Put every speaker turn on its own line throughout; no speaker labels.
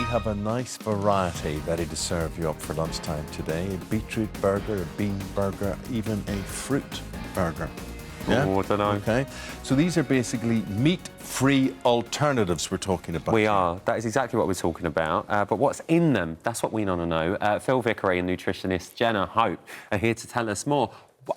have a nice variety ready to serve you up for lunchtime today. A beetroot burger, a bean burger, even a fruit burger. Yeah?
Oh, I don't know.
OK. So these are basically meat-free alternatives we're talking about.
We are. That is exactly what we're talking about. But what's in them? That's what we want to know. Phil Vickery and nutritionist Jenna Hope are here to tell us more.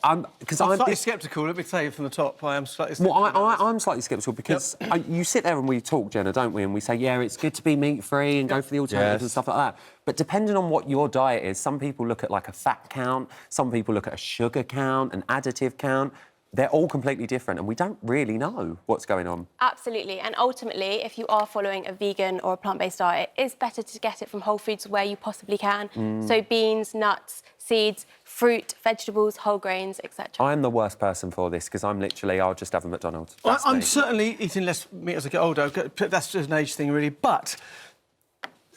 I'm slightly sceptical, let me tell you from the top. I am slightly sceptical.
Well, I'm slightly sceptical because you sit there and we talk, Jenna, don't we? And we say, yeah, it's good to be meat-free and go for the alternatives and stuff like that. But depending on what your diet is, some people look at, like, a fat count, some people look at a sugar count, an additive count. They're all completely different, and we don't really know what's going on.
Absolutely, and ultimately, if you are following a vegan or a plant-based diet, it's better to get it from whole foods where you possibly can. So beans, nuts, seeds, fruit, vegetables, whole grains, etc.
I'm the worst person for this because I'll just have a McDonald's.
I'm certainly eating less meat as I get older. That's just an age thing, really. But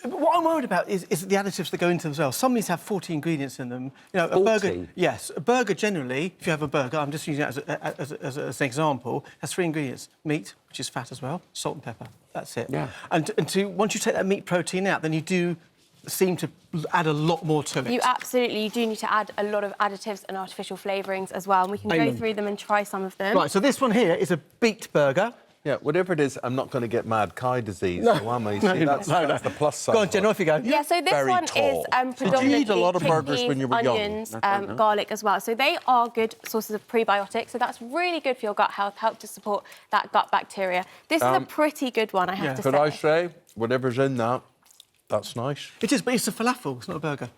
what I'm worried about is the additives that go into them as well. Some of these have 40 ingredients in them. You know,
40?
A burger. Yes, a burger generally. If you have a burger, I'm just using it as an example. Has 3 ingredients: meat, which is fat as well, salt and pepper. That's it.
Yeah.
And once you take that meat protein out, then you do seem to add a lot more to it.
You do need to add a lot of additives and artificial flavourings as well, and we can go through them and try some of them.
Right, so this one here is a beet burger.
Yeah, whatever it is, I'm not going to get mad cow disease. No, am I? See, that's the plus side.
Go on, Jen, off you go.
Yeah, so this one is predominantly
Did you eat a lot of burgers
chickpeas,
when you were young?
onions, garlic as well. So they are good sources of prebiotics, so that's really good for your gut health, help to support that gut bacteria. This is a pretty good one, I have to say.
Could I say, whatever's in that, that's nice.
It is, but it's a falafel, it's not a burger.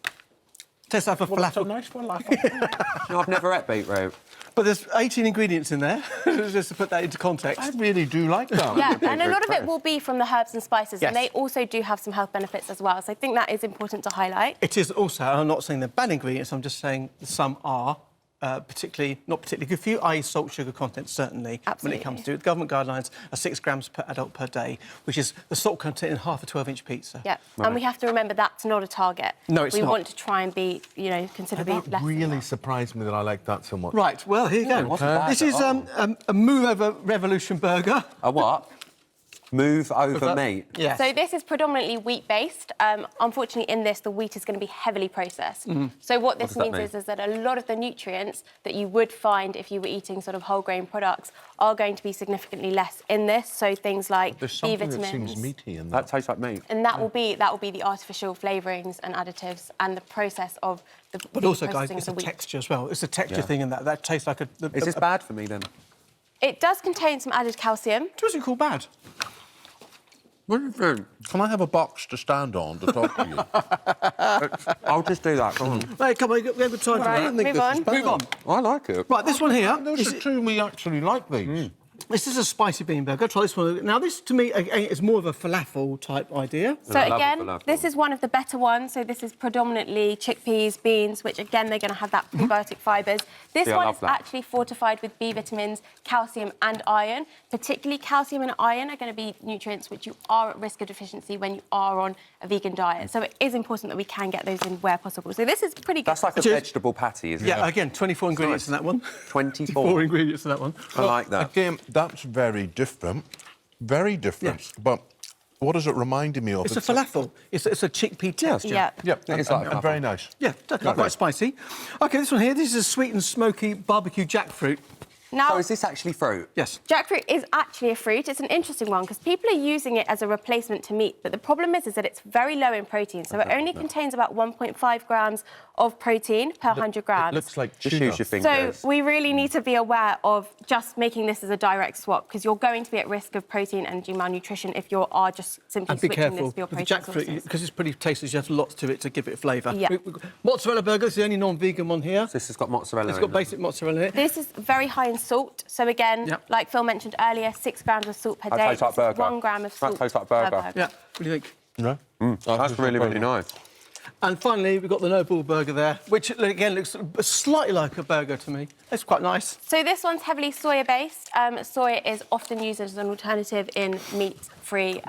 Tastes like a falafel.
It's a nice falafel.
No, I've never ate beetroot.
But there's 18 ingredients in there, just to put that into context.
I really do like that.
Yeah, and a lot of it will be from the herbs and spices,
Yes.
and they also do have some health benefits as well. So I think that is important to highlight.
It is also, I'm not saying they're bad ingredients, I'm just saying some are not particularly good for you, i.e. salt, sugar content, certainly.
Absolutely.
When it comes to it. The government guidelines are 6 grams per adult per day, which is the salt content in half a 12-inch pizza.
Yeah, and we have to remember that's not a target.
No, it's not.
We want to try and be, considerably less
That
than
really
that.
surprised me that I like that so much.
Right, well, here you go.
Okay.
This is a Move Over Revolution burger.
A what? Move over meat.
Yes.
So this is predominantly wheat-based. Unfortunately, in this, the wheat is going to be heavily processed. So what this means is that a lot of the nutrients that you would find if you were eating sort of whole grain products are going to be significantly less in this. So things like
There's
B
something
vitamins.
that seems meaty in
That
that.
tastes like meat.
And that will be the artificial flavourings and additives and the process of the
But also, guys,
processing
it's
of
a
the wheat.
texture as well. It's a texture thing in that. That tastes like a...
Is this bad for me, then?
It does contain some added calcium.
It wasn't called bad.
What do you think? Can I have a box to stand on to talk to you?
I'll just do that. Come on.
Hey, come on, we have a time
Right,
to
move on.
Move on.
I like it.
Right, this one here.
Those are two we actually like these.
This is a spicy bean burger. Try this one. Now, this, to me, again, is more of a falafel-type idea.
So
I love
again,
falafel.
this is one of the better ones. So this is predominantly chickpeas, beans, which again, they're going to have that prebiotic fibres. This
See, I
one
love
is
that.
actually fortified with B vitamins, calcium and iron. Particularly calcium and iron are going to be nutrients which you are at risk of deficiency when you are on a vegan diet. So it is important that we can get those in where possible. So this is pretty good.
That's like a vegetable patty, isn't it?
Yeah, again, 24 ingredients in that one.
24.
4 ingredients in that one.
I like that.
Again, that's very different. Very different.
Yes.
But what is it reminding me of?
It's a falafel. It's a chickpea texture.
Yeah.
Yep,
It's
and,
like
and very nice.
Yeah, quite spicy. OK, this one here, this is a sweet and smoky barbecue jackfruit.
Now,
So is this actually fruit?
Yes.
jackfruit is actually a fruit. It's an interesting one because people are using it as a replacement to meat, but the problem is that it's very low in protein. So it only contains about 1.5 grams of protein per 100 grams.
It looks like
Just
tuna.
use your fingers.
So we really need to be aware of just making this as a direct swap because you're going to be at risk of protein, energy malnutrition if you are just simply
And be
switching
careful
this for your
with the
protein
jackfruit,
sources.
because it's pretty tasty, you have lots to it to give it flavour.
Yeah.
Mozzarella burger, it's the only non-vegan one here.
This has got mozzarella
It's
in
got
it.
basic mozzarella in it.
This is very high in salt. So again,
Yep.
like Phil mentioned earlier, 6 grams of salt per
That
day.
tastes like
This is
burger.
1 gram of
That
salt
tastes like
per
burger.
Yeah, what do you think?
No?
That's really, really nice.
And finally, we've got the no-ball burger there, which, again, looks slightly like a burger to me. It's quite nice.
So this one's heavily soya-based. Soya is often used as an alternative in meat-free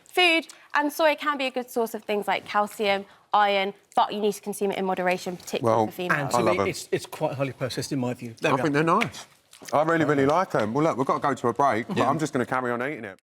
food, and soya can be a good source of things like calcium, iron, but you need to consume it in moderation, particularly for
And
females.
to
love
me,
'em.
it's quite highly processed, in my view. There
I
we
think
are.
they're nice. I really, really like them. Well, look, we've got to go to a break, but I'm just going to carry on eating it.